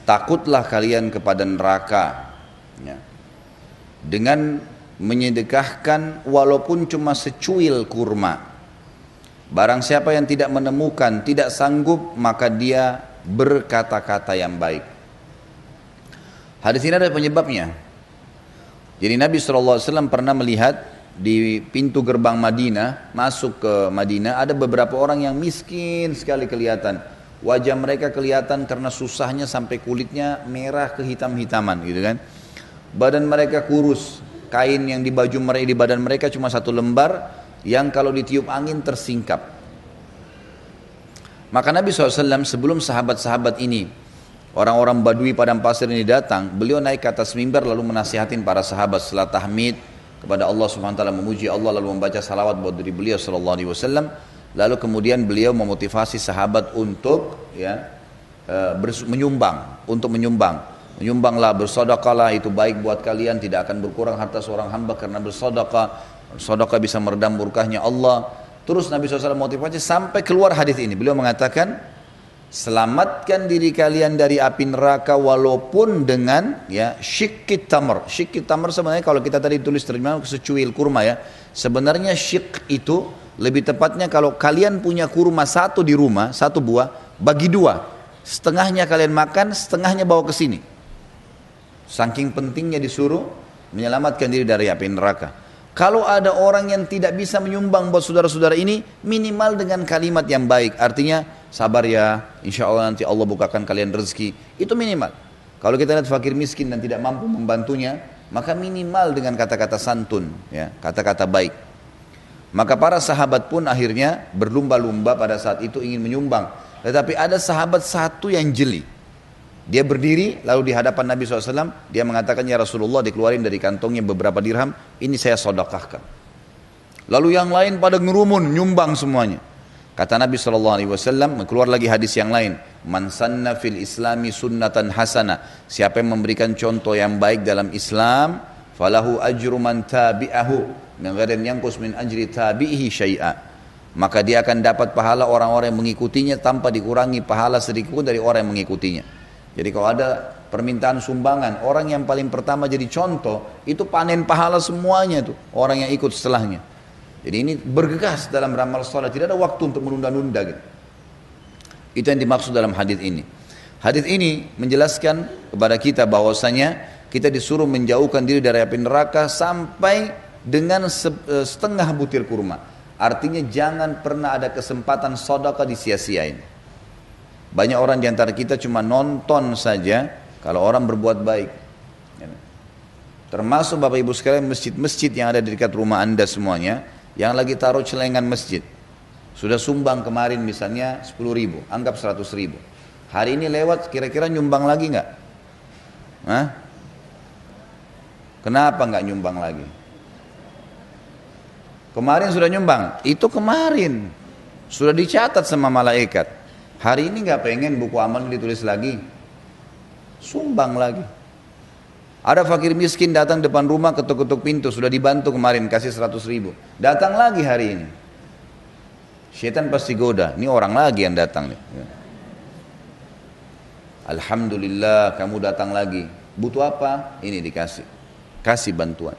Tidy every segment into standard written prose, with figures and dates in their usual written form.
takutlah kalian kepada neraka, ya, dengan menyedekahkan walaupun cuma secuil kurma. Barang siapa yang tidak menemukan, tidak sanggup, maka dia berkata-kata yang baik. Hadis ini ada penyebabnya. Jadi Nabi SAW pernah melihat di pintu gerbang Madinah, masuk ke Madinah, ada beberapa orang yang miskin sekali kelihatan. Wajah mereka kelihatan karena susahnya sampai kulitnya merah kehitam-hitaman gitu kan. Badan mereka kurus, kain yang di baju mereka, di badan mereka cuma satu lembar yang kalau ditiup angin tersingkap. Maka Nabi SAW sebelum sahabat-sahabat ini, orang-orang Badui padang pasir ini datang, beliau naik ke atas mimbar lalu menasihatin para sahabat setelah tahmid kepada Allah Subhanahu wa taala, memuji Allah lalu membaca salawat buat diri beliau sallallahu alaihi wasallam. Lalu kemudian beliau memotivasi sahabat untuk menyumbang, menyumbanglah, bersedekahlah, itu baik buat kalian, tidak akan berkurang harta seorang hamba karena bersedekah. Sedekah bisa meredam murkahnya Allah. Terus Nabi SAW motivasi sampai keluar hadis ini. Beliau mengatakan, selamatkan diri kalian dari api neraka walaupun dengan syikit tamr. Syikit tamr sebenarnya kalau kita tadi tulis terjemahan secuil kurma ya. Sebenarnya syik itu lebih tepatnya kalau kalian punya kurma satu di rumah, satu buah, bagi dua. Setengahnya kalian makan, setengahnya bawa ke sini. Saking pentingnya disuruh menyelamatkan diri dari api neraka. Kalau ada orang yang tidak bisa menyumbang buat saudara-saudara ini, minimal dengan kalimat yang baik. Artinya, sabar ya, insya Allah nanti Allah bukakan kalian rezeki. Itu minimal. Kalau kita lihat fakir miskin dan tidak mampu membantunya, maka minimal dengan kata-kata santun, ya, kata-kata baik. Maka para sahabat pun akhirnya berlumba-lumba pada saat itu ingin menyumbang. Tetapi ada sahabat satu yang jeli. Dia berdiri lalu di hadapan Nabi SAW, dia mengatakan, ya Rasulullah, dikeluarin dari kantongnya beberapa dirham, ini saya sedekahkan. Lalu yang lain pada ngerumun, nyumbang semuanya. Kata Nabi SAW, keluar lagi hadis yang lain, man sanna fil islami sunnatan hasana, siapa yang memberikan contoh yang baik dalam Islam, falahu ajru man tabi'ahu min ghairi yanqus min ajri tabi'ihi syai'a, maka dia akan dapat pahala orang-orang yang mengikutinya tanpa dikurangi pahala sedikit pun dari orang yang mengikutinya. Jadi kalau ada permintaan sumbangan, orang yang paling pertama jadi contoh, itu panen pahala semuanya tuh, orang yang ikut setelahnya. Jadi ini bergegas dalam beramal saleh, tidak ada waktu untuk menunda-nunda gitu. Itu yang dimaksud dalam hadis ini. Hadis ini menjelaskan kepada kita bahwasanya kita disuruh menjauhkan diri dari api neraka sampai dengan setengah butir kurma. Artinya jangan pernah ada kesempatan sedekah disia-siain. Banyak orang di antara kita cuma nonton saja kalau orang berbuat baik. Termasuk Bapak Ibu sekalian, masjid-masjid yang ada di dekat rumah Anda semuanya, yang lagi taruh celengan masjid. Sudah sumbang kemarin misalnya 10.000, anggap 100.000. Hari ini lewat, kira-kira nyumbang lagi nggak? Hah? Kenapa nggak nyumbang lagi? Kemarin sudah nyumbang, itu kemarin sudah dicatat sama malaikat. Hari ini nggak pengen buku amal ditulis lagi, sumbang lagi. Ada fakir miskin datang depan rumah, ketuk-ketuk pintu, sudah dibantu kemarin kasih 100.000, datang lagi hari ini. Syaitan pasti goda, ini orang lagi yang datang nih. Alhamdulillah kamu datang lagi, butuh apa? Ini dikasih, kasih bantuan,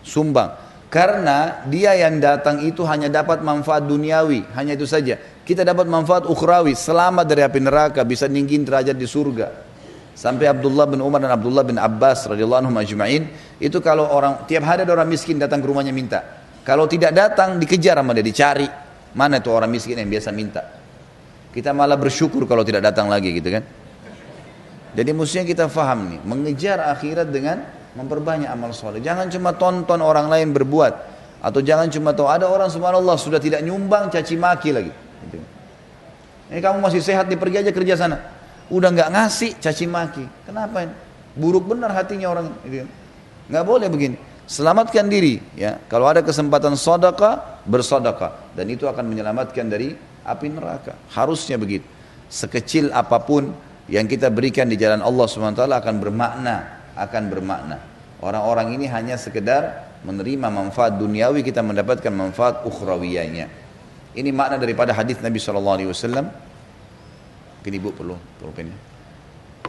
sumbang. Karena dia yang datang itu hanya dapat manfaat duniawi, hanya itu saja. Kita dapat manfaat ukhrawi, selamat dari api neraka, bisa ninggiin derajat di surga. Sampai Abdullah bin Umar dan Abdullah bin Abbas radhiyallahu anhum ajma'in, itu kalau orang tiap hari ada orang miskin datang ke rumahnya minta. Kalau tidak datang dikejar sama dia, dicari. Mana itu orang miskin yang biasa minta? Kita malah bersyukur kalau tidak datang lagi gitu kan. Jadi mestinya kita faham nih, mengejar akhirat dengan memperbanyak amal soleh. Jangan cuma tonton orang lain berbuat, atau jangan cuma tahu ada orang subhanallah sudah tidak nyumbang, caci maki lagi. Gitu. Ini kamu masih sehat, pergi aja kerja sana. Udah nggak ngasih, caci maki. Kenapa ini? Buruk benar hatinya orang. Gitu. Nggak boleh begini. Selamatkan diri. Ya, kalau ada kesempatan sedekah, bersedekah, dan itu akan menyelamatkan dari api neraka. Harusnya begitu. Sekecil apapun yang kita berikan di jalan Allah SWT akan bermakna. Orang-orang ini hanya sekedar menerima manfaat duniawi, kita mendapatkan manfaat ukhrawiyahnya. Ini makna daripada hadis Nabi SAW. Mungkin ibu perlu pulpennya.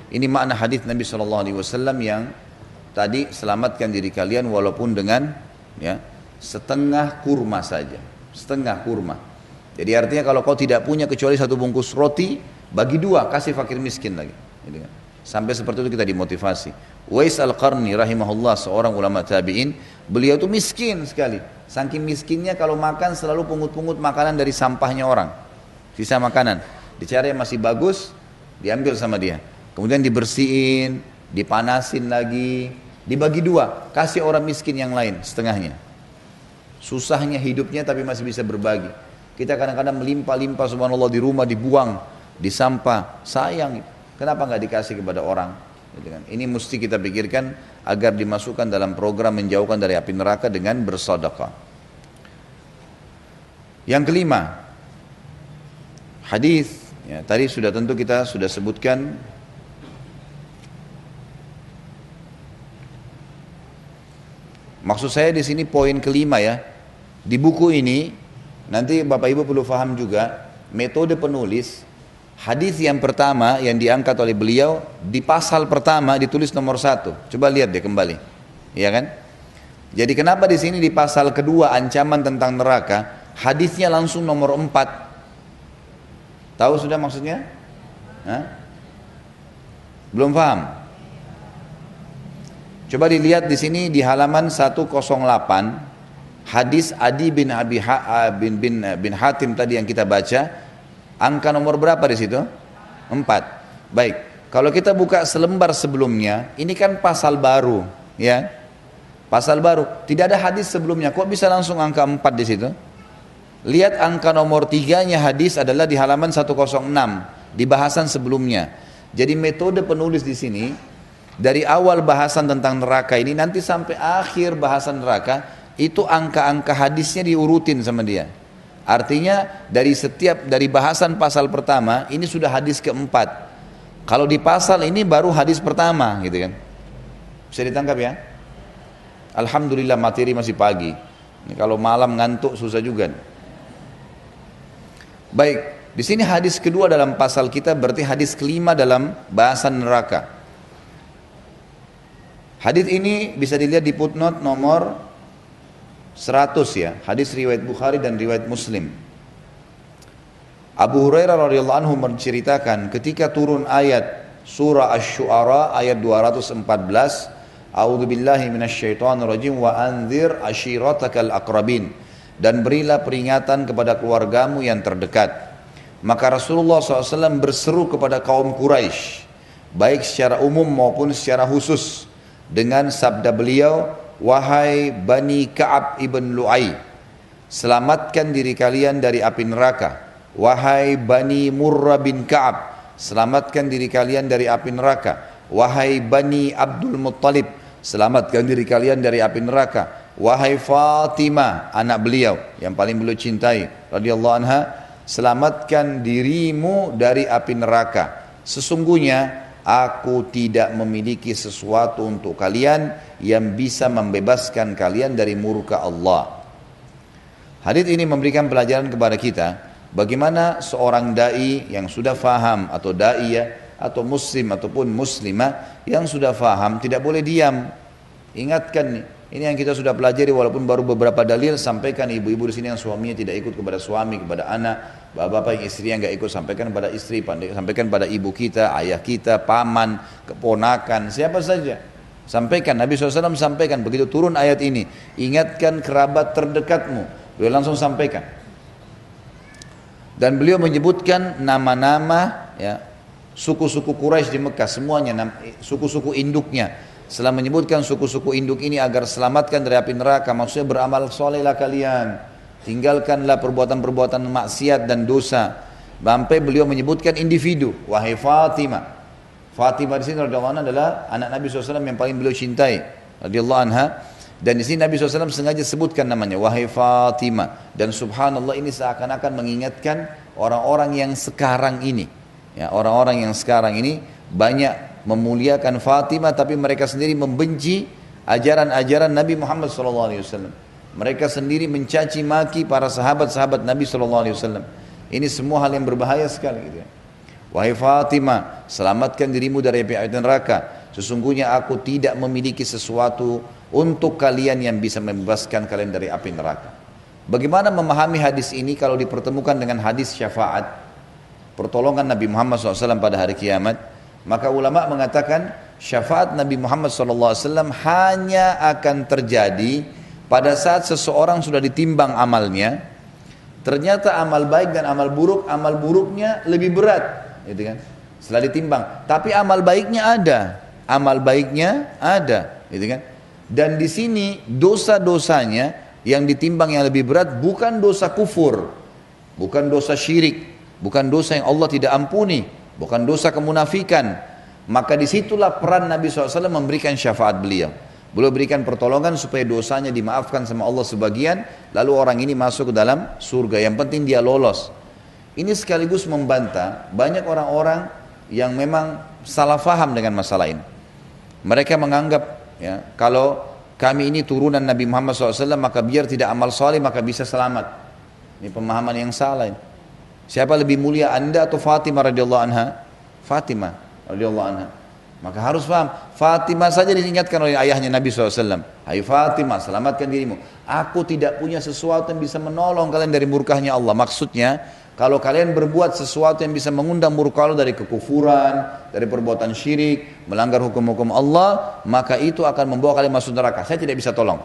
Ini makna hadis Nabi SAW yang tadi, selamatkan diri kalian walaupun dengan ya setengah kurma saja, setengah kurma. Jadi artinya kalau kau tidak punya kecuali satu bungkus roti, bagi dua, kasih fakir miskin lagi. Gitu kan. Sampai seperti itu kita dimotivasi. Uwais Al-Qarni rahimahullah, seorang ulama tabi'in, beliau itu miskin sekali. Saking miskinnya kalau makan selalu pungut-pungut makanan dari sampahnya orang, sisa makanan. Dicari yang masih bagus, diambil sama dia. Kemudian dibersihin, dipanasin lagi, dibagi dua, kasih orang miskin yang lain setengahnya. Susahnya hidupnya tapi masih bisa berbagi. Kita kadang-kadang melimpah-limpah subhanallah di rumah, dibuang, di sampah, sayang. Kenapa nggak dikasih kepada orang? Ini mesti kita pikirkan agar dimasukkan dalam program menjauhkan dari api neraka dengan bersedekah. Yang kelima, hadis ya, tadi sudah tentu kita sudah sebutkan. Maksud saya di sini poin kelima ya. Di buku ini nanti Bapak Ibu perlu paham juga metode penulis. Hadis yang pertama yang diangkat oleh beliau di pasal pertama ditulis nomor 1. Coba lihat deh kembali, ya kan? Jadi kenapa di sini di pasal kedua ancaman tentang neraka hadisnya langsung nomor 4? Tahu sudah maksudnya? Hah? Belum paham? Coba dilihat di sini di halaman 108 hadis Adi bin Hatim tadi yang kita baca. Angka nomor berapa di situ? 4. Baik, kalau kita buka selembar sebelumnya, ini kan pasal baru, ya. Pasal baru, tidak ada hadis sebelumnya. Kok bisa langsung angka 4 di situ? Lihat angka nomor 3-nya hadis adalah di halaman 106 di bahasan sebelumnya. Jadi metode penulis di sini dari awal bahasan tentang neraka ini nanti sampai akhir bahasan neraka itu angka-angka hadisnya diurutin sama dia. Artinya dari bahasan pasal pertama ini sudah hadis keempat. Kalau di pasal ini baru hadis pertama, gitu kan? Bisa ditangkap ya? Alhamdulillah materi masih pagi. Ini kalau malam ngantuk susah juga. Baik, di sini hadis kedua dalam pasal kita berarti hadis kelima dalam bahasan neraka. Hadis ini bisa dilihat di footnote nomor 100 ya, hadis riwayat Bukhari dan riwayat Muslim. Abu Hurairah radhiyallahu anhu menceritakan ketika turun ayat surah Asy-Syu'ara ayat 214, A'udzubillahi minasyaitonirrajim wa anzir ashiratakal aqrabin, dan berilah peringatan kepada keluargamu yang terdekat. Maka Rasulullah SAW berseru kepada kaum Quraisy, baik secara umum maupun secara khusus, dengan sabda beliau, wahai Bani Ka'ab ibn Lu'ay, selamatkan diri kalian dari api neraka. Wahai Bani Murrah bin Ka'ab, selamatkan diri kalian dari api neraka. Wahai Bani Abdul Muttalib, selamatkan diri kalian dari api neraka. Wahai Fatimah, anak beliau yang paling beliau cintai radhiyallahu anha, selamatkan dirimu dari api neraka. Sesungguhnya aku tidak memiliki sesuatu untuk kalian yang bisa membebaskan kalian dari murka Allah. Hadis ini memberikan pelajaran kepada kita bagaimana seorang dai yang sudah faham atau daiyah atau muslim ataupun muslimah yang sudah faham tidak boleh diam. Ingatkan nih, ini yang kita sudah pelajari walaupun baru beberapa dalil. Sampaikan ibu-ibu di sini yang suaminya tidak ikut kepada suami, kepada anak, bapak-bapak yang istrinya nggak ikut, sampaikan pada istri, sampaikan pada ibu kita, ayah kita, paman, keponakan, siapa saja. Sampaikan, Nabi SAW sampaikan begitu turun ayat ini, ingatkan kerabat terdekatmu, beliau langsung sampaikan. Dan beliau menyebutkan nama-nama ya, suku-suku Quraisy di Mekah, semuanya suku-suku induknya. Setelah menyebutkan suku-suku induk ini agar selamatkan dari api neraka, maksudnya beramal solehlah kalian, tinggalkanlah perbuatan-perbuatan maksiat dan dosa. Sampai beliau menyebutkan individu, wahai Fatimah. Fatimah di sini radhiyallahu anha adalah anak Nabi SAW yang paling beliau cintai radhiyallahu anha. Dan di sini Nabi SAW sengaja sebutkan namanya, wahai Fatimah. Dan subhanallah ini seakan-akan mengingatkan orang-orang yang sekarang ini, ya, orang-orang yang sekarang ini banyak memuliakan Fatimah, tapi mereka sendiri membenci ajaran-ajaran Nabi Muhammad SAW. Mereka sendiri mencaci maki para sahabat-sahabat Nabi SAW. Ini semua hal yang berbahaya sekali, gitu ya. Wahai Fatimah, selamatkan dirimu dari api neraka. Sesungguhnya aku tidak memiliki sesuatu untuk kalian yang bisa membebaskan kalian dari api neraka. Bagaimana memahami hadis ini kalau dipertemukan dengan hadis syafaat, pertolongan Nabi Muhammad SAW pada hari kiamat? Maka ulama mengatakan syafaat Nabi Muhammad SAW hanya akan terjadi pada saat seseorang sudah ditimbang amalnya, ternyata amal baik dan amal buruk, amal buruknya lebih berat, gitu kan? Setelah ditimbang, tapi amal baiknya ada, gitu kan? Dan di sini dosa-dosanya yang ditimbang yang lebih berat bukan dosa kufur, bukan dosa syirik, bukan dosa yang Allah tidak ampuni, bukan dosa kemunafikan. Maka disitulah peran Nabi SAW memberikan syafaat beliau. Beliau berikan pertolongan supaya dosanya dimaafkan sama Allah sebagian, lalu orang ini masuk ke dalam surga. Yang penting dia lolos. Ini sekaligus membantah banyak orang-orang yang memang salah faham dengan masalah ini. Mereka menganggap ya, kalau kami ini turunan Nabi Muhammad SAW, maka biar tidak amal soleh maka bisa selamat. Ini pemahaman yang salah ini. Siapa lebih mulia, anda atau Fatimah radhiyallahu anha? Fatimah radhiyallahu anha. Maka harus paham, Fatimah saja diingatkan oleh ayahnya Nabi SAW. Hai Fatimah, selamatkan dirimu. Aku tidak punya sesuatu yang bisa menolong kalian dari murkahnya Allah. Maksudnya, kalau kalian berbuat sesuatu yang bisa mengundang murka Allah dari kekufuran, dari perbuatan syirik, melanggar hukum-hukum Allah, maka itu akan membawa kalian masuk neraka. Saya tidak bisa tolong.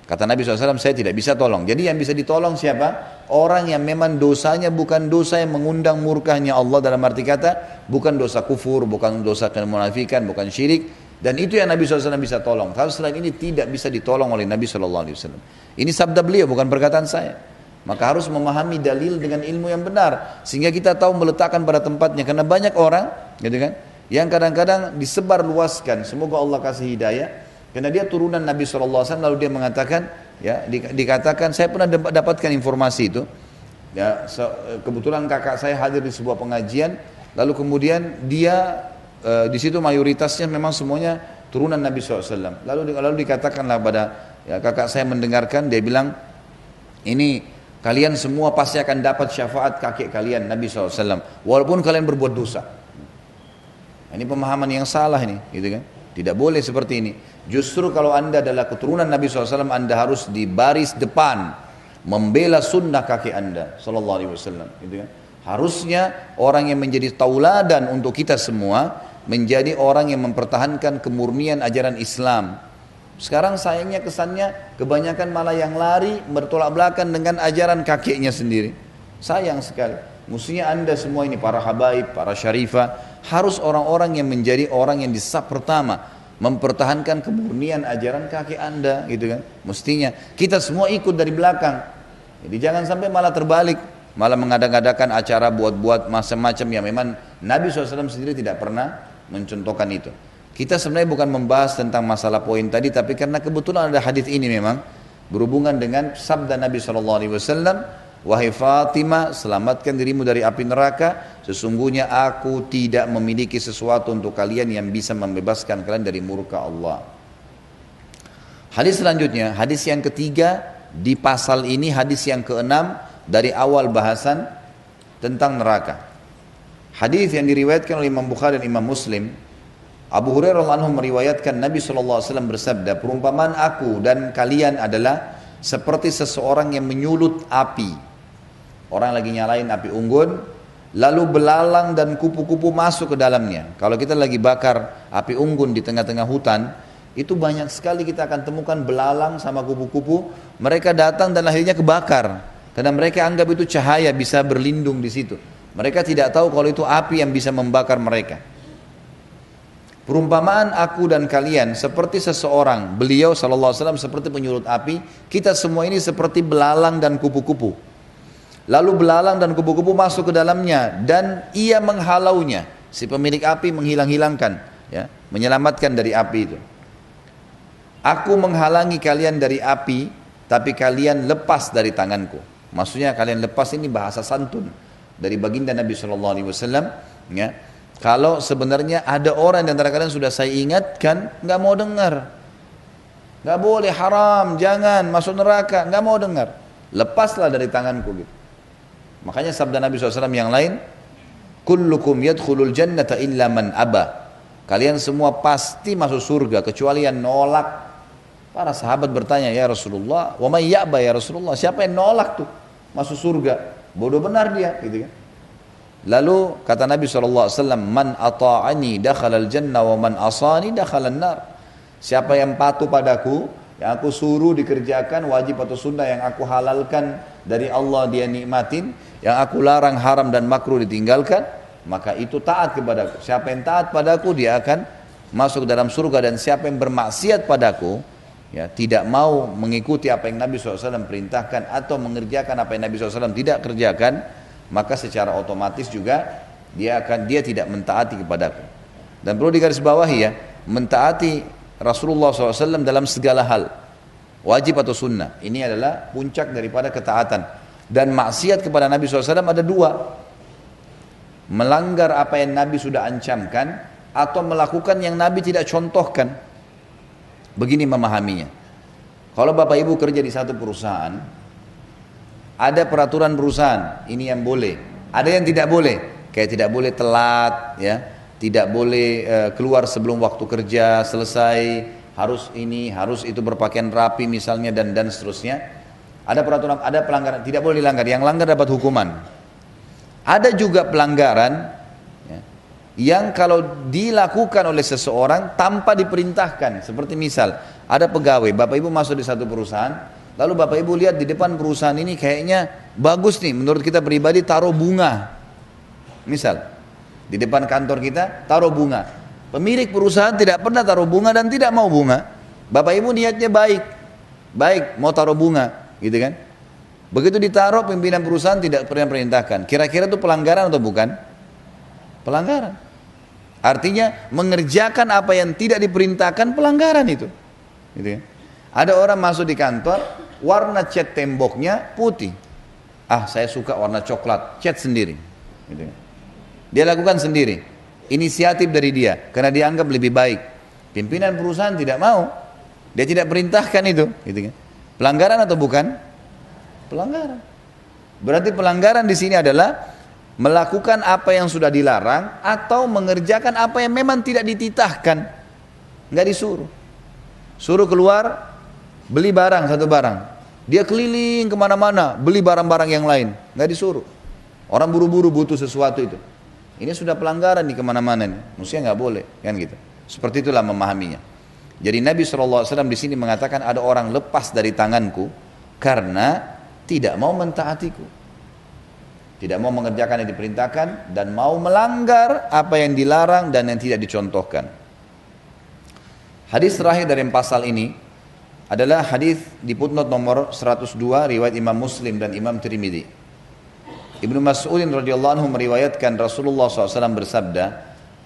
Kata Nabi SAW, saya tidak bisa tolong. Jadi yang bisa ditolong siapa? Orang yang memang dosanya bukan dosa yang mengundang murkahnya Allah, dalam arti kata, bukan dosa kufur, bukan dosa kemunafikan, bukan syirik. Dan itu yang Nabi SAW bisa tolong. Tapi selain ini tidak bisa ditolong oleh Nabi SAW. Ini sabda beliau, bukan perkataan saya. Maka harus memahami dalil dengan ilmu yang benar. Sehingga kita tahu meletakkan pada tempatnya. Karena banyak orang, gitu kan, yang kadang-kadang disebar luaskan. Semoga Allah kasih hidayah. Karena dia turunan Nabi SAW, lalu dia mengatakan, ya, dikatakan, saya pernah dapatkan informasi itu, ya, kebetulan kakak saya hadir di sebuah pengajian, lalu kemudian dia di situ mayoritasnya memang semuanya turunan Nabi SAW. Lalu dikatakanlah pada ya, kakak saya mendengarkan, dia bilang, ini kalian semua pasti akan dapat syafaat kakek kalian Nabi SAW, walaupun kalian berbuat dosa. Ini pemahaman yang salah ini, gitu kan? Tidak boleh seperti ini. Justru kalau anda adalah keturunan Nabi SAW, anda harus di baris depan membela sunnah kakek anda SAW, gitu kan? Harusnya orang yang menjadi tauladan untuk kita semua menjadi orang yang mempertahankan kemurnian ajaran Islam. Sekarang sayangnya kesannya kebanyakan malah yang lari bertolak belakang dengan ajaran kakeknya sendiri. Sayang sekali. Mestinya anda semua ini para habaib, para syarifah, harus orang-orang yang menjadi orang yang di saf pertama mempertahankan kemurnian ajaran kakek anda, gitu kan? Mestinya kita semua ikut dari belakang. Jadi jangan sampai malah terbalik, malah mengadakan acara buat-buat macam-macam yang memang Nabi SAW sendiri tidak pernah mencontohkan itu. Kita sebenarnya bukan membahas tentang masalah poin tadi, tapi karena kebetulan ada hadis ini memang berhubungan dengan sabda Nabi SAW. Wahai Fatimah, selamatkan dirimu dari api neraka. Sesungguhnya aku tidak memiliki sesuatu untuk kalian yang bisa membebaskan kalian dari murka Allah. Hadis selanjutnya, hadis yang ketiga di pasal ini, hadis yang keenam dari awal bahasan tentang neraka. Hadis yang diriwayatkan oleh Imam Bukhari dan Imam Muslim. Abu Hurairah radhiyallahu anhu meriwayatkan Nabi SAW bersabda, perumpamaan aku dan kalian adalah seperti seseorang yang menyulut api. Orang lagi nyalain api unggun, lalu belalang dan kupu-kupu masuk ke dalamnya. Kalau kita lagi bakar api unggun di tengah-tengah hutan, itu banyak sekali kita akan temukan belalang sama kupu-kupu. Mereka datang dan akhirnya kebakar, karena mereka anggap itu cahaya bisa berlindung di situ. Mereka tidak tahu kalau itu api yang bisa membakar mereka. Perumpamaan aku dan kalian seperti seseorang, beliau SAW seperti penyulut api, kita semua ini seperti belalang dan kupu-kupu. Lalu belalang dan kupu-kupu masuk ke dalamnya dan ia menghalaunya. Si pemilik api menghilang-hilangkan, ya, menyelamatkan dari api itu. Aku menghalangi kalian dari api, tapi kalian lepas dari tanganku. Maksudnya kalian lepas ini bahasa santun dari baginda Nabi SAW. Ya. Kalau sebenarnya ada orang di antara kalian sudah saya ingatkan, nggak mau dengar. Nggak boleh, haram, jangan masuk neraka, nggak mau dengar. Lepaslah dari tanganku gitu. Makanya sabda Nabi SAW yang lain, kullukum yadkhulul jannata illa man aba. Kalian semua pasti masuk surga kecuali yang nolak. Para sahabat bertanya, ya Rasulullah, wa may ya'ba ya Rasulullah, siapa yang nolak tuh masuk surga? Bodoh benar dia, gitu kan. Lalu kata Nabi SAW, man ata'ani dakhalal jannah wa man asani dakhalan nar. Siapa yang patuh padaku, yang aku suruh dikerjakan wajib atau sunnah, yang aku halalkan dari Allah dia nikmatin, yang aku larang haram dan makruh ditinggalkan, maka itu taat kepadaku. Siapa yang taat padaku dia akan masuk dalam surga, dan siapa yang bermaksiat padaku, ya, tidak mau mengikuti apa yang Nabi SAW perintahkan atau mengerjakan apa yang Nabi SAW tidak kerjakan, maka secara otomatis juga dia tidak mentaati kepadaku. Dan perlu digarisbawahi ya, mentaati Rasulullah SAW dalam segala hal, wajib atau sunnah, ini adalah puncak daripada ketaatan. Dan maksiat kepada Nabi SAW ada dua: melanggar apa yang Nabi sudah ancamkan, atau melakukan yang Nabi tidak contohkan. Begini memahaminya. Kalau Bapak Ibu kerja di satu perusahaan, ada peraturan perusahaan, ini yang boleh, ada yang tidak boleh. Kayak tidak boleh telat, ya, tidak boleh keluar sebelum waktu kerja selesai, harus ini, harus itu, berpakaian rapi misalnya, dan seterusnya. Ada peraturan, ada pelanggaran, tidak boleh dilanggar. Yang langgar dapat hukuman. Ada juga pelanggaran yang kalau dilakukan oleh seseorang tanpa diperintahkan. Seperti misal, ada pegawai, Bapak Ibu masuk di satu perusahaan, lalu Bapak Ibu lihat di depan perusahaan ini kayaknya bagus nih, menurut kita pribadi, taruh bunga. Misal, di depan kantor kita taruh bunga. Pemilik perusahaan tidak pernah taruh bunga dan tidak mau bunga. Bapak Ibu niatnya baik, mau taruh bunga, gitu kan. Begitu ditaruh, pimpinan perusahaan tidak pernah perintahkan. Kira-kira itu pelanggaran atau bukan? Pelanggaran. Artinya mengerjakan apa yang tidak diperintahkan, pelanggaran itu. Gitu ya. Ada orang masuk di kantor, warna cat temboknya putih. Ah, saya suka warna coklat, cat sendiri. Gitu ya. Dia lakukan sendiri. Inisiatif dari dia, karena dia anggap lebih baik. Pimpinan perusahaan tidak mau. Dia tidak perintahkan itu. Gitu ya. Pelanggaran atau bukan? Pelanggaran. Berarti pelanggaran di sini adalah melakukan apa yang sudah dilarang atau mengerjakan apa yang memang tidak dititahkan, nggak disuruh. Suruh keluar beli barang, satu barang, dia keliling kemana-mana beli barang-barang yang lain, nggak disuruh. Orang buru-buru butuh sesuatu itu, ini sudah pelanggaran di kemana-mana nih, mestinya nggak boleh, kan gitu. Seperti itulah memahaminya. Jadi Nabi SAW di sini mengatakan ada orang lepas dari tanganku karena tidak mau mentaatiku, tidak mau mengerjakan yang diperintahkan, dan mau melanggar apa yang dilarang dan yang tidak dicontohkan. Hadis terakhir dari pasal ini adalah hadis di footnote nomor 102 riwayat Imam Muslim dan Imam Tirmidzi. Ibnu Mas'udin radhiyallahu anhu meriwayatkan Rasulullah SAW bersabda,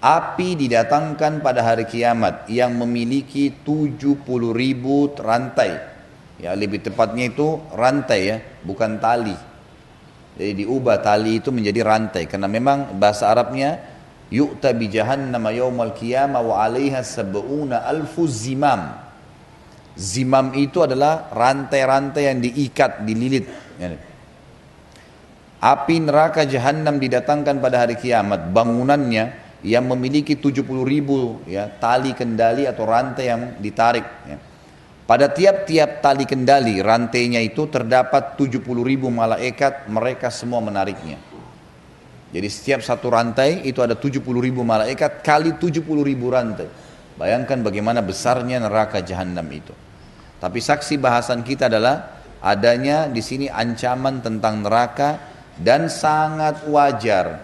api didatangkan pada hari kiamat yang memiliki 70.000 rantai. Ya, lebih tepatnya itu rantai ya, bukan tali. Jadi diubah tali itu menjadi rantai, karena memang bahasa Arabnya yu'ta bi jahannama yaumal qiyamah wa 'alaiha sab'una alfu zimam. Zimam itu adalah rantai-rantai yang diikat, dililit. Api neraka Jahannam didatangkan pada hari kiamat, bangunannya yang memiliki 70.000 ya, tali kendali atau rantai yang ditarik. Ya. Pada tiap-tiap tali kendali rantainya itu terdapat 70.000 malaikat, mereka semua menariknya. Jadi setiap satu rantai itu ada 70.000 malaikat kali 70.000 rantai. Bayangkan bagaimana besarnya neraka Jahannam itu. Tapi saksi bahasan kita adalah adanya di sini ancaman tentang neraka, dan sangat wajar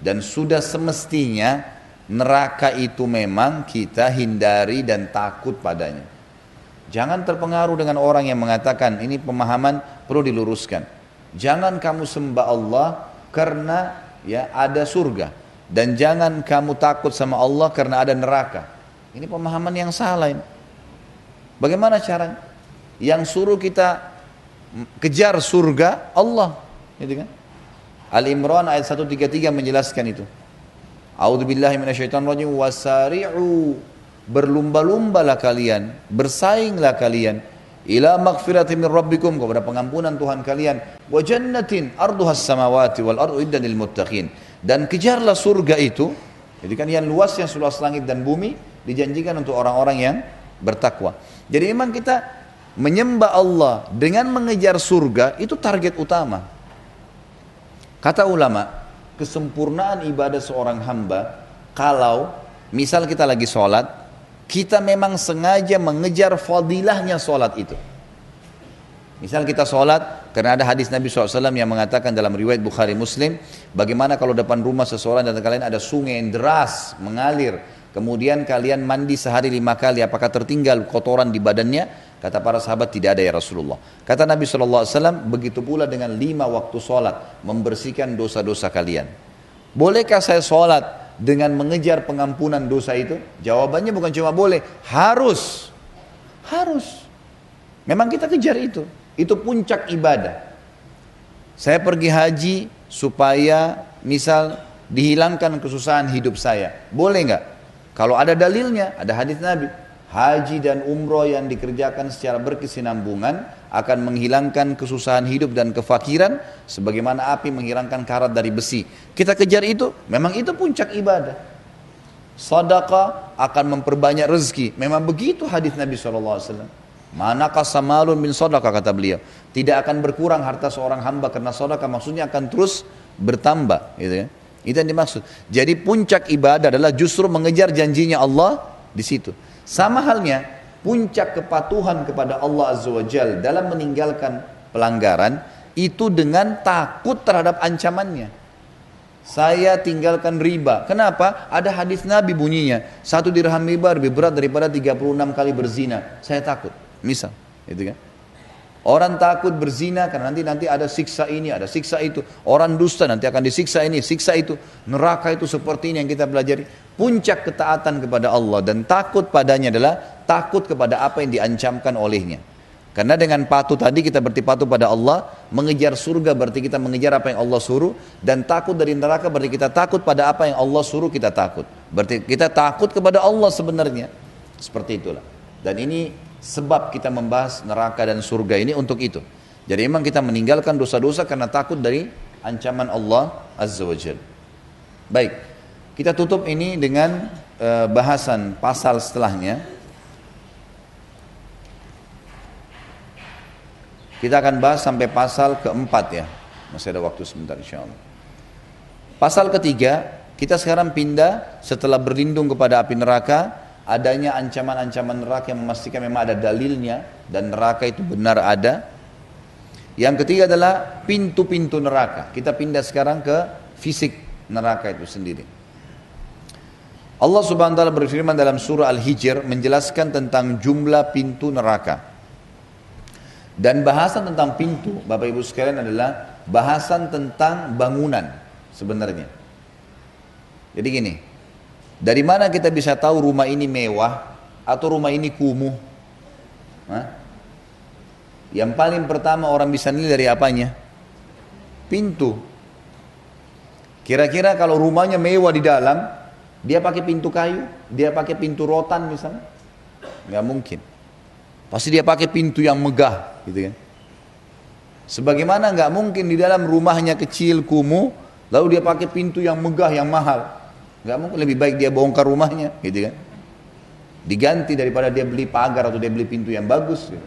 dan sudah semestinya neraka itu memang kita hindari dan takut padanya. Jangan terpengaruh dengan orang yang mengatakan, ini pemahaman perlu diluruskan. Jangan kamu sembah Allah karena ya ada surga, dan jangan kamu takut sama Allah karena ada neraka. Ini pemahaman yang salah ini. Bagaimana caranya? Yang suruh kita kejar surga Allah, gitu kan? Al-Imran ayat 133 menjelaskan itu. A'udzubillahi minasyaitonirrajim, wasari'u, berlumba-lumbalah kalian, bersainglah kalian, ila maghfiratin min rabbikum, kepada pengampunan Tuhan kalian, wa jannatin arduhas samawati wal ardu iddan lil muttaqin, Dan kejarlah surga itu. Jadi kan yang luas, yang seluas langit dan bumi, dijanjikan untuk orang-orang yang bertakwa. Jadi memang kita menyembah Allah dengan mengejar surga itu target utama. Kata ulama, kesempurnaan ibadah seorang hamba kalau misal kita lagi sholat, kita memang sengaja mengejar fadilahnya sholat itu. Misal kita sholat, karena ada hadis Nabi SAW yang mengatakan dalam riwayat Bukhari Muslim, bagaimana kalau depan rumah seseorang dan kalian ada sungai yang deras mengalir, kemudian kalian mandi sehari 5 kali, apakah tertinggal kotoran di badannya? Kata para sahabat, tidak ada ya Rasulullah. Kata Nabi SAW, begitu pula dengan 5 waktu sholat, membersihkan dosa-dosa kalian. Bolehkah saya sholat dengan mengejar pengampunan dosa itu? Jawabannya bukan cuma boleh, harus. Harus. Memang kita kejar itu. Itu puncak ibadah. Saya pergi haji supaya misal dihilangkan kesusahan hidup saya. Boleh nggak? Kalau ada dalilnya, ada hadis Nabi. Haji dan umroh yang dikerjakan secara berkesinambungan akan menghilangkan kesusahan hidup dan kefakiran sebagaimana api menghilangkan karat dari besi. Kita kejar itu, memang itu puncak ibadah. Sedekah akan memperbanyak rezeki. Memang begitu hadis Nabi SAW. Mana kasamalun min sedekah, kata beliau. Tidak akan berkurang harta seorang hamba karena sedekah, maksudnya akan terus bertambah, gitu ya. Itu yang dimaksud. Jadi puncak ibadah adalah justru mengejar janjinya Allah di situ. Sama halnya puncak kepatuhan kepada Allah Azza wa Jalla dalam meninggalkan pelanggaran itu dengan takut terhadap ancamannya. Saya tinggalkan riba. Kenapa? Ada hadis Nabi bunyinya, 1 dirham riba lebih berat daripada 36 kali berzina. Saya takut. Misal, itu kan? Orang takut berzina karena nanti ada siksa ini, ada siksa itu. Orang dusta nanti akan disiksa ini, siksa itu. Neraka itu seperti ini yang kita pelajari. Puncak ketaatan kepada Allah dan takut padanya adalah takut kepada apa yang diancamkan olehnya. Karena dengan patuh tadi kita berarti patuh pada Allah, mengejar surga berarti kita mengejar apa yang Allah suruh, dan takut dari neraka berarti kita takut pada apa yang Allah suruh kita takut. Berarti kita takut kepada Allah sebenarnya. Seperti itulah. Dan ini sebab kita membahas neraka dan surga ini untuk itu. Jadi memang kita meninggalkan dosa-dosa karena takut dari ancaman Allah Azza wa Jalla. Baik, kita tutup ini dengan bahasan pasal setelahnya. Kita akan bahas sampai pasal keempat ya. Masih ada waktu sebentar insyaAllah. Pasal ketiga, kita sekarang pindah setelah berlindung kepada api neraka, adanya ancaman-ancaman neraka yang memastikan memang ada dalilnya dan neraka itu benar ada. Yang ketiga adalah pintu-pintu neraka. Kita pindah sekarang ke fisik neraka itu sendiri. Allah Subhanahu wa taala berfirman dalam surah Al-Hijr menjelaskan tentang jumlah pintu neraka. Dan bahasan tentang pintu, Bapak Ibu sekalian, adalah bahasan tentang bangunan sebenarnya. Jadi gini, dari mana kita bisa tahu rumah ini mewah atau rumah ini kumuh? Yang paling pertama orang bisa nilai dari apanya? Pintu. Kira-kira kalau rumahnya mewah di dalam, dia pakai pintu kayu, dia pakai pintu rotan misalnya? Nggak mungkin. Pasti dia pakai pintu yang megah, gitu kan? Sebagaimana nggak mungkin di dalam rumahnya kecil kumuh, lalu dia pakai pintu yang megah yang mahal. Nggak mungkin, lebih baik dia bongkar rumahnya, gitu kan? Diganti daripada dia beli pagar atau dia beli pintu yang bagus. Gitu.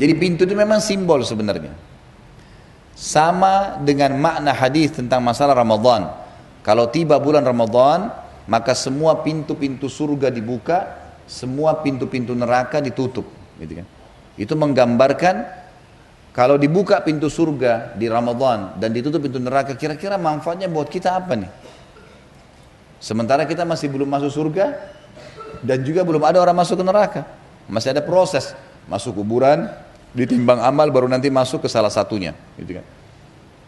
Jadi pintu itu memang simbol sebenarnya. Sama dengan makna hadis tentang masalah Ramadan. Kalau tiba bulan Ramadan, maka semua pintu-pintu surga dibuka, semua pintu-pintu neraka ditutup, gitu kan? Itu menggambarkan kalau dibuka pintu surga di Ramadan dan ditutup pintu neraka, kira-kira manfaatnya buat kita apa nih? Sementara kita masih belum masuk surga dan juga belum ada orang masuk ke neraka. Masih ada proses masuk kuburan, ditimbang amal baru nanti masuk ke salah satunya, gitu kan?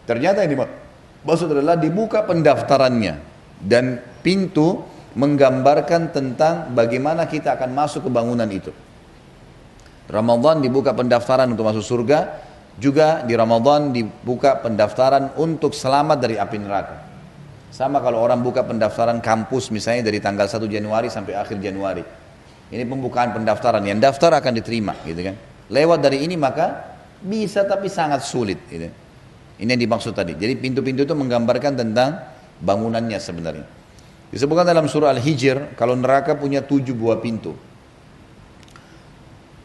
Ternyata yang dimaksud adalah dibuka pendaftarannya, dan pintu menggambarkan tentang bagaimana kita akan masuk ke bangunan itu. Ramadan dibuka pendaftaran untuk masuk surga, juga di Ramadan dibuka pendaftaran untuk selamat dari api neraka. Sama kalau orang buka pendaftaran kampus misalnya dari tanggal 1 Januari sampai akhir Januari. Ini pembukaan pendaftaran, yang daftar akan diterima, gitu kan. Lewat dari ini maka bisa, tapi sangat sulit, gitu. Ini yang dimaksud tadi. Jadi pintu-pintu itu menggambarkan tentang bangunannya sebenarnya. Disebutkan dalam surah Al-Hijr, kalau neraka punya 7 buah pintu.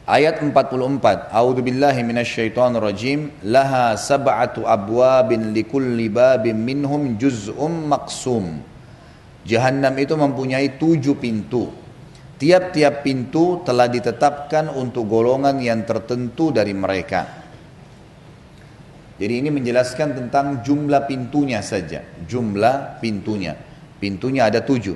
Ayat 44, A'udzu billahi minasyaitonir rajim, laha sab'atu abwabin likulli babin minhum juz'um maqsum. Jahannam itu mempunyai 7 pintu. Tiap-tiap pintu telah ditetapkan untuk golongan yang tertentu dari mereka. Jadi ini menjelaskan tentang jumlah pintunya saja. Jumlah pintunya. Pintunya ada 7.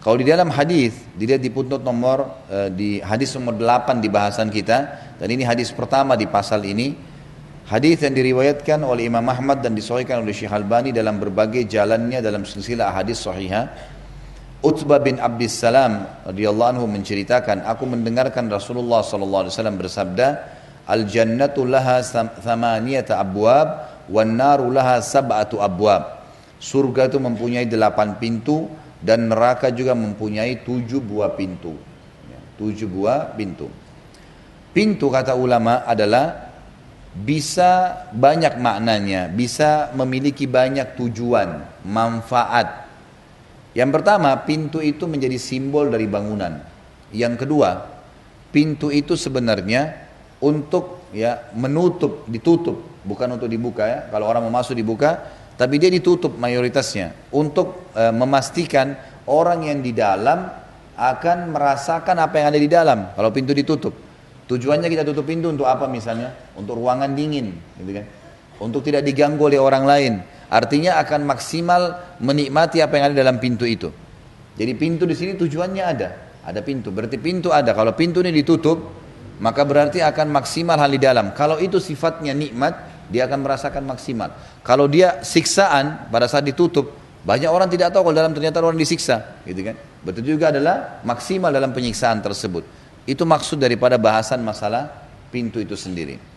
Kalau di dalam hadis, dilihat di footnote nomor di hadis nomor 8 di bahasan kita, dan ini hadis pertama di pasal ini. Hadis yang diriwayatkan oleh Imam Ahmad dan disahihkan oleh Syekh Albani dalam berbagai jalannya dalam silsilah hadis sahihah. Utbah bin Abdissalam radhiyallahu anhu menceritakan, aku mendengarkan Rasulullah sallallahu alaihi wasallam bersabda, al-jannatu laha thamaniyata abwab wan naru laha sab'atu abwab. Surga itu mempunyai 8 pintu dan neraka juga mempunyai 7 buah pintu. 7 buah pintu. Pintu kata ulama adalah bisa banyak maknanya, bisa memiliki banyak tujuan, manfaat. Yang pertama, pintu itu menjadi simbol dari bangunan. Yang kedua, pintu itu sebenarnya untuk menutup, ditutup, bukan untuk dibuka ya. Kalau orang mau masuk dibuka, tapi dia ditutup mayoritasnya untuk memastikan orang yang di dalam akan merasakan apa yang ada di dalam. Kalau pintu ditutup, tujuannya kita tutup pintu untuk apa misalnya? Untuk ruangan dingin, gitu kan? Untuk tidak diganggu oleh orang lain. Artinya akan maksimal menikmati apa yang ada dalam pintu itu. Jadi pintu di sini tujuannya ada pintu. Berarti pintu ada. Kalau pintu ini ditutup, maka berarti akan maksimal hal di dalam. Kalau itu sifatnya nikmat, dia akan merasakan maksimal. Kalau dia siksaan pada saat ditutup, banyak orang tidak tahu kalau dalam ternyata orang disiksa, gitu kan? Betul juga adalah maksimal dalam penyiksaan tersebut. Itu maksud daripada bahasan masalah pintu itu sendiri.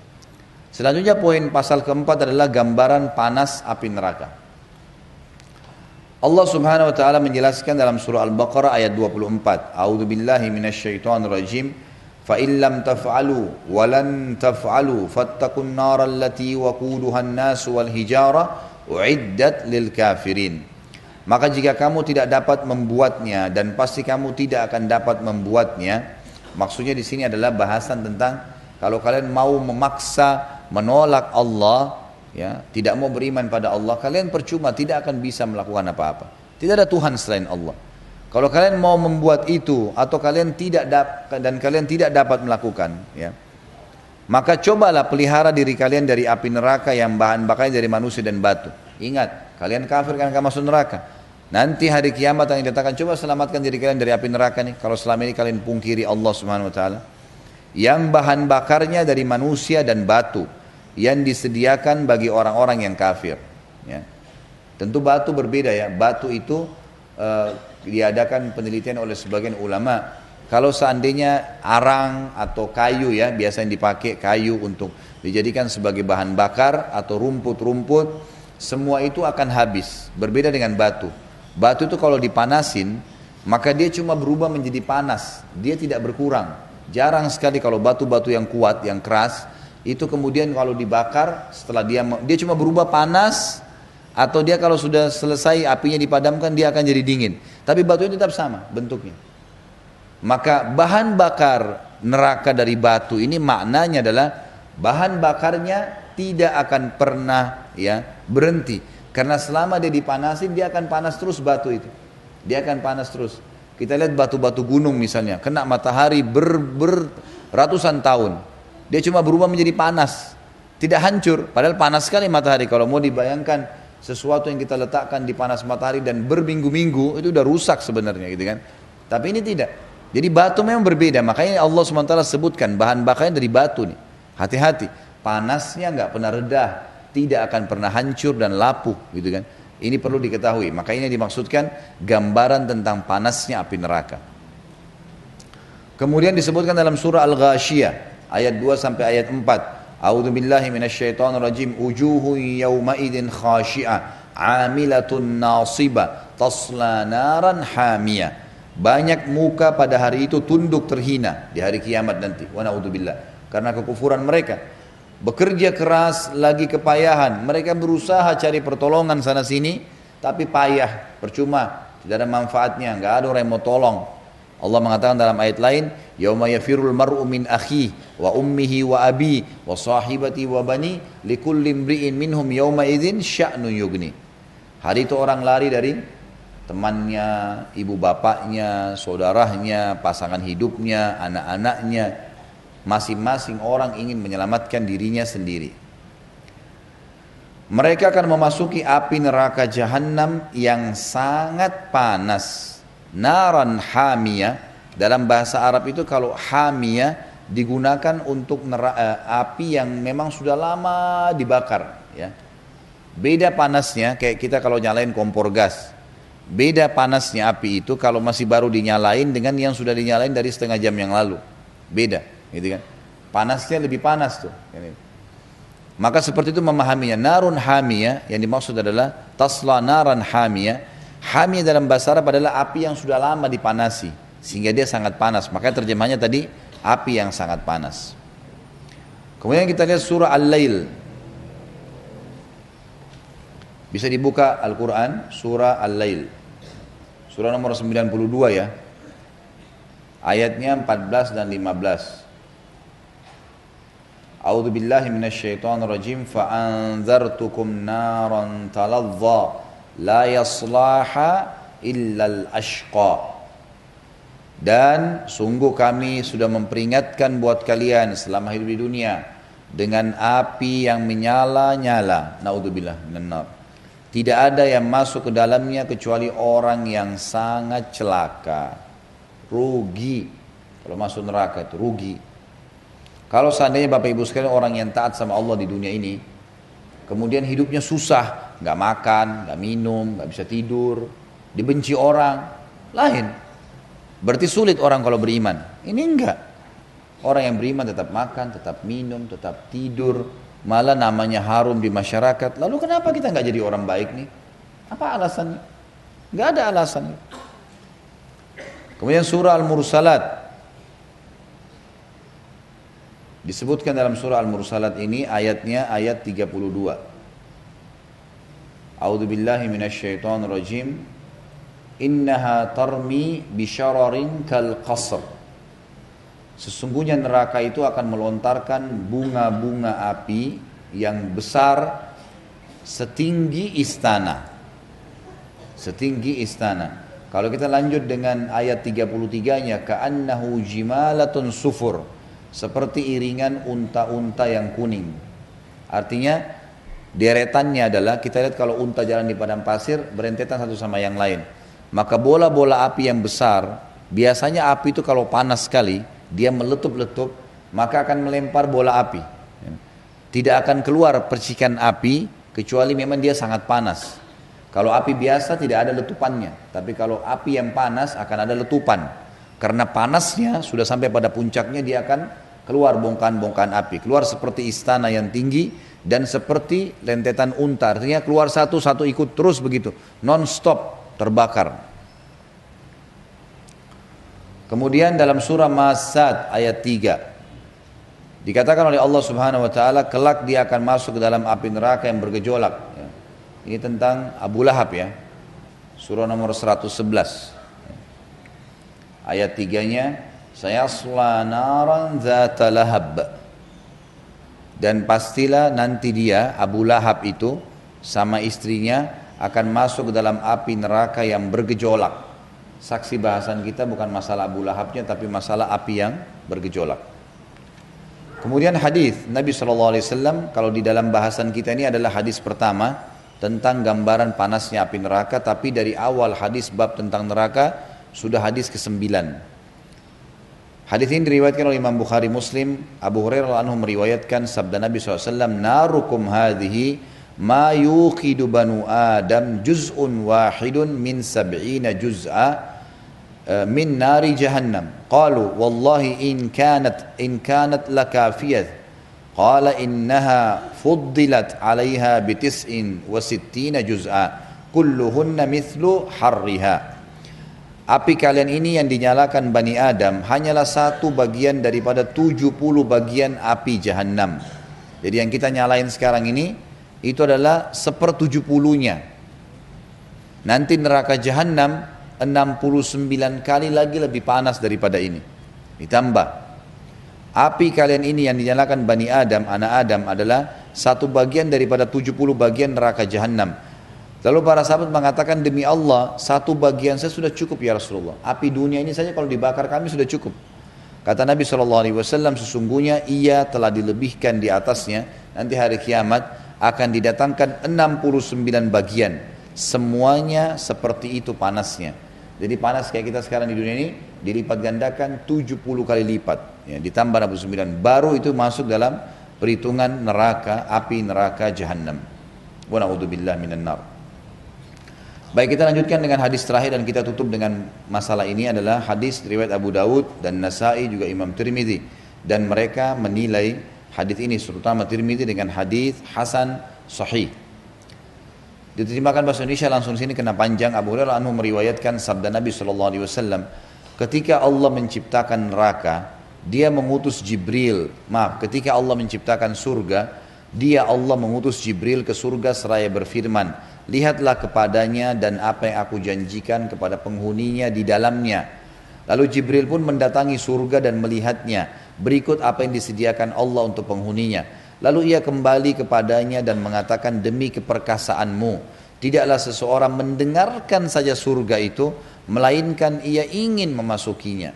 Selanjutnya poin pasal keempat adalah gambaran panas api neraka. Allah Subhanahu wa taala menjelaskan dalam surah Al-Baqarah ayat 24. A'udzu billahi minasyaitonir rajim. فَإِن لَمْ تَفْعَلُوا وَلَنْ تَفْعَلُوا فَاتَّقُوا النَّارَ الَّتِي وَقُودُهَا النَّاسُ وَالْحِجَارَةُ أُعِدَّتْ لِلْكَافِرِينَ. Maka jika kamu tidak dapat membuatnya dan pasti kamu tidak akan dapat membuatnya, maksudnya di sini adalah bahasan tentang kalau kalian mau memaksa menolak Allah, ya, tidak mau beriman pada Allah, kalian percuma, tidak akan bisa melakukan apa-apa. Tidak ada Tuhan selain Allah. Kalau kalian mau membuat itu atau kalian tidak dapat melakukan, ya, maka cobalah pelihara diri kalian dari api neraka yang bahan bakarnya dari manusia dan batu. Ingat, kalian kafir kan akan masuk neraka. Nanti hari kiamat yang dikatakan, coba selamatkan diri kalian dari api neraka nih. Kalau selama ini kalian pungkiri Allah Subhanahu Wa Taala, yang bahan bakarnya dari manusia dan batu, yang disediakan bagi orang-orang yang kafir. Ya. Tentu batu berbeda ya. Batu itu diadakan penelitian oleh sebagian ulama. Kalau seandainya arang atau kayu ya, biasa yang dipakai kayu untuk dijadikan sebagai bahan bakar atau rumput-rumput, semua itu akan habis. Berbeda dengan batu. Batu itu kalau dipanasin, maka dia cuma berubah menjadi panas. Dia tidak berkurang. Jarang sekali kalau batu-batu yang kuat, yang keras, itu kemudian kalau dibakar, setelah dia cuma berubah panas, atau dia kalau sudah selesai apinya dipadamkan, dia akan jadi dingin. Tapi batu itu tetap sama bentuknya. Maka bahan bakar neraka dari batu ini maknanya adalah bahan bakarnya tidak akan pernah berhenti. Karena selama dia dipanasin, dia akan panas terus batu itu. Dia akan panas terus. Kita lihat batu-batu gunung misalnya, kena matahari ratusan tahun. Dia cuma berubah menjadi panas. Tidak hancur, padahal panas sekali matahari. Kalau mau dibayangkan sesuatu yang kita letakkan di panas matahari dan berminggu-minggu, itu udah rusak sebenarnya gitu kan. Tapi ini tidak. Jadi batu memang berbeda. Makanya Allah SWT sebutkan bahan bakarnya dari batu nih. Hati-hati. Panasnya nggak pernah redah, tidak akan pernah hancur dan lapuh gitu kan. Ini perlu diketahui. Makanya dimaksudkan gambaran tentang panasnya api neraka. Kemudian disebutkan dalam surah Al-Ghashiyah ayat 2 sampai ayat 4. A'udzu billahi minasyaitonir rajim. Wujuhun yaumaidin khashi'ah 'amilatun nasibah tasla naran hamiyah. Banyak muka pada hari itu tunduk terhina di hari kiamat nanti. Wa na'udzubillah. Karena kekufuran mereka. Bekerja keras lagi kepayahan. Mereka berusaha cari pertolongan sana sini, tapi payah, percuma, tidak ada manfaatnya, nggak ada orang yang mau tolong. Allah mengatakan dalam ayat lain, yauma yafirul mar'u min akhi wa ummihi wa abi wa sahibati wa bani likulli imri'in minhum yauma idzin sya'nu yughni. Hari itu orang lari dari temannya, ibu bapaknya, saudaranya, pasangan hidupnya, anak-anaknya. Masing-masing orang ingin menyelamatkan dirinya sendiri. Mereka akan memasuki api neraka jahanam yang sangat panas. Naran hamiyah, dalam bahasa Arab itu kalau hamiyah digunakan untuk api yang memang sudah lama dibakar, ya. Beda panasnya kayak kita kalau nyalain kompor gas. Beda panasnya api itu kalau masih baru dinyalain dengan yang sudah dinyalain dari setengah jam yang lalu. Beda, gitu kan? Panasnya lebih panas tuh. Maka seperti itu memahaminya. Narun hamiyah yang dimaksud adalah tasla naran hamiyah. Hamiyah dalam bahasa Arab adalah api yang sudah lama dipanasi sehingga dia sangat panas. Makanya terjemahnya tadi api yang sangat panas. Kemudian kita lihat surah Al-Lail. Bisa dibuka Al-Quran, surah Al-Lail. Surah nomor 92 ya. Ayatnya 14 dan 15. A'udzu billahi minasyaitonir rajim fa'anzartukum naran talazza la yaslaha illal ashqa. Dan sungguh kami sudah memperingatkan buat kalian selama hidup di dunia dengan api yang menyala-nyala. Naudzubillah minan nar. Tidak ada yang masuk ke dalamnya kecuali orang yang sangat celaka, rugi. Kalau masuk neraka itu rugi. Kalau seandainya Bapak Ibu sekalian orang yang taat sama Allah di dunia ini, kemudian hidupnya susah, nggak makan, nggak minum, nggak bisa tidur, dibenci orang, lain. Berarti sulit orang kalau beriman. Ini enggak. Orang yang beriman tetap makan, tetap minum, tetap tidur, malah namanya harum di masyarakat. Lalu kenapa kita nggak jadi orang baik nih? Apa alasannya? Nggak ada alasannya. Kemudian surah Al-Mursalat. Disebutkan dalam surah Al-Mursalat ini ayatnya ayat 32. A'udzu billahi minasyaitonir rajim. Innaha tarmi bisyararin kal qasr. Sesungguhnya neraka itu akan melontarkan bunga-bunga api yang besar setinggi istana. Setinggi istana. Kalau kita lanjut dengan ayat 33-nya, ka'annahu jimalatun sufur. Seperti iringan unta-unta yang kuning. Artinya deretannya adalah, kita lihat kalau unta jalan di padang pasir, berentetan satu sama yang lain. Maka bola-bola api yang besar, biasanya api itu kalau panas sekali, dia meletup-letup, maka akan melempar bola api. Tidak akan keluar percikan api, kecuali memang dia sangat panas. Kalau api biasa tidak ada letupannya, tapi kalau api yang panas akan ada letupan. Karena panasnya sudah sampai pada puncaknya, dia akan keluar bongkahan-bongkahan api, keluar seperti istana yang tinggi dan seperti rentetan unta. Artinya keluar satu-satu ikut terus begitu, non-stop terbakar. Kemudian dalam surah Masad ayat 3 dikatakan oleh Allah Subhanahu wa taala, kelak dia akan masuk ke dalam api neraka yang bergejolak. Ini tentang Abu Lahab ya. Surah nomor 111. Ayat 3-nya, sayasla naran dzata lahab. Dan pastilah nanti dia, Abu Lahab itu sama istrinya akan masuk ke dalam api neraka yang bergejolak. Saksi bahasan kita bukan masalah Abu Lahabnya, tapi masalah api yang bergejolak. Kemudian hadis Nabi SAW, kalau di dalam bahasan kita ini adalah hadis pertama tentang gambaran panasnya api neraka, tapi dari awal hadis bab tentang neraka sudah hadis ke-9. Hadis ini diriwayatkan oleh Imam Bukhari Muslim. Abu Hurairah anhu meriwayatkan sabda Nabi SAW, narukum hadhihi ma yuqidu banu Adam juz'un wahidun min sab'ina juz'a min nari jahannam. Qalu wallahi in kanat lakafiyat. Qala innaha fuddilat 'alayha bi 69 juz'a kulluhunna mithlu harriha. Api kalian ini yang dinyalakan Bani Adam hanyalah satu bagian daripada 70 bagian api Jahannam. Jadi yang kita nyalain sekarang ini itu adalah 1/70-nya. Nanti neraka Jahannam 69 kali lagi lebih panas daripada ini. Ditambah, api kalian ini yang dinyalakan Bani Adam, anak Adam adalah satu bagian daripada 70 bagian neraka Jahannam. Lalu para sahabat mengatakan, demi Allah, satu bagian saya sudah cukup ya Rasulullah. Api dunia ini saja kalau dibakar kami sudah cukup. Kata Nabi SAW, sesungguhnya ia telah dilebihkan di atasnya. Nanti hari kiamat akan didatangkan 69 bagian. Semuanya seperti itu panasnya. Jadi panas kayak kita sekarang di dunia ini dilipat gandakan 70 kali lipat. Ya, ditambah 69. Baru itu masuk dalam perhitungan neraka, api neraka Jahannam. Wa na'udzubillah minan nar. Baik, kita lanjutkan dengan hadis terakhir dan kita tutup dengan masalah ini adalah hadis riwayat Abu Dawud dan Nasai juga Imam Tirmidzi, dan mereka menilai hadis ini terutama Tirmidzi dengan hadis hasan sahih. Diterjemahkan bahasa Indonesia langsung sini kena panjang. Abu Hurairah anhu meriwayatkan sabda Nabi SAW, ketika Allah menciptakan neraka, dia mengutus Jibril. Ketika Allah menciptakan surga, Allah mengutus Jibril ke surga seraya berfirman, lihatlah kepadanya dan apa yang aku janjikan kepada penghuninya di dalamnya. Lalu Jibril pun mendatangi surga dan melihatnya. Berikut apa yang disediakan Allah untuk penghuninya. Lalu ia kembali kepadanya dan mengatakan, demi keperkasaanmu, tidaklah seseorang mendengarkan saja surga itu, melainkan ia ingin memasukinya.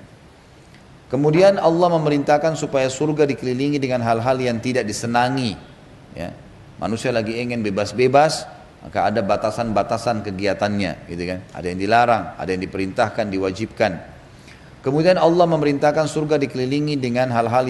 Kemudian Allah memerintahkan supaya surga dikelilingi dengan hal-hal yang tidak disenangi. Ya. Manusia lagi ingin bebas-bebas, maka ada batasan-batasan kegiatannya, gitu kan? Ada yang dilarang, ada yang diperintahkan, diwajibkan. Kemudian Allah memerintahkan surga dikelilingi dengan hal-hal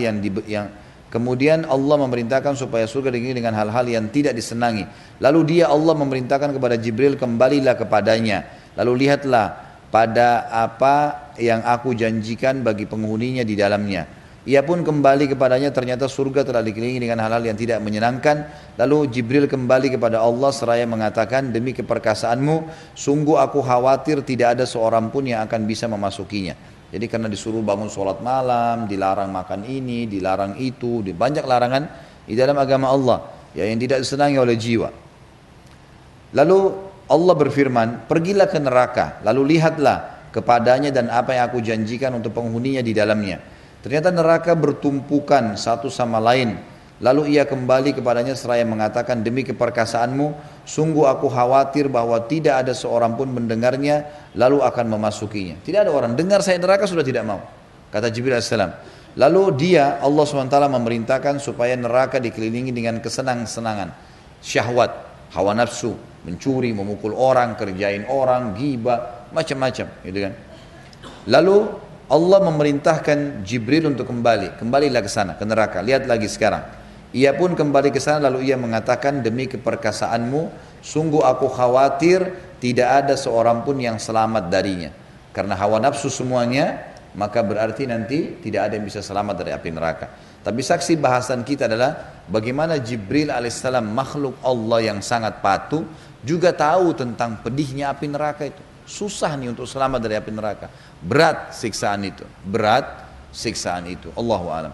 Kemudian Allah memerintahkan supaya surga dikelilingi dengan hal-hal yang tidak disenangi. Lalu Allah memerintahkan kepada Jibril, kembalilah kepadanya. Lalu lihatlah pada apa yang aku janjikan bagi penghuninya di dalamnya. Ia pun kembali kepadanya, ternyata surga telah dikelilingi dengan hal-hal yang tidak menyenangkan. Lalu Jibril kembali kepada Allah seraya mengatakan, demi keperkasaanmu, sungguh aku khawatir tidak ada seorang pun yang akan bisa memasukinya. Jadi karena disuruh bangun sholat malam, dilarang makan ini, dilarang itu, banyak larangan di dalam agama Allah ya, yang tidak disenangi oleh jiwa. Lalu Allah berfirman, pergilah ke neraka, lalu lihatlah kepadanya dan apa yang aku janjikan untuk penghuninya di dalamnya. Ternyata neraka bertumpukan satu sama lain. Lalu ia kembali kepadanya seraya mengatakan, demi keperkasaanmu, sungguh aku khawatir bahwa tidak ada seorang pun mendengarnya lalu akan memasukinya. Tidak ada orang dengar saya neraka sudah tidak mau. Kata Jibril AS. Lalu Allah SWT memerintahkan supaya neraka dikelilingi dengan kesenang-senangan, syahwat, hawa nafsu, mencuri, memukul orang, kerjain orang, ghibah, macam-macam, gitu kan. Lalu Allah memerintahkan Jibril untuk kembalilah ke sana, ke neraka, lihat lagi sekarang. Ia pun kembali ke sana, lalu ia mengatakan, demi keperkasaanmu, sungguh aku khawatir tidak ada seorang pun yang selamat darinya. Karena hawa nafsu semuanya, maka berarti nanti tidak ada yang bisa selamat dari api neraka. Tapi saksi bahasan kita adalah bagaimana Jibril alaihissalam, makhluk Allah yang sangat patuh, juga tahu tentang pedihnya api neraka itu. Susah nih untuk selamat dari api neraka. Berat siksaan itu. Allahu a'lam.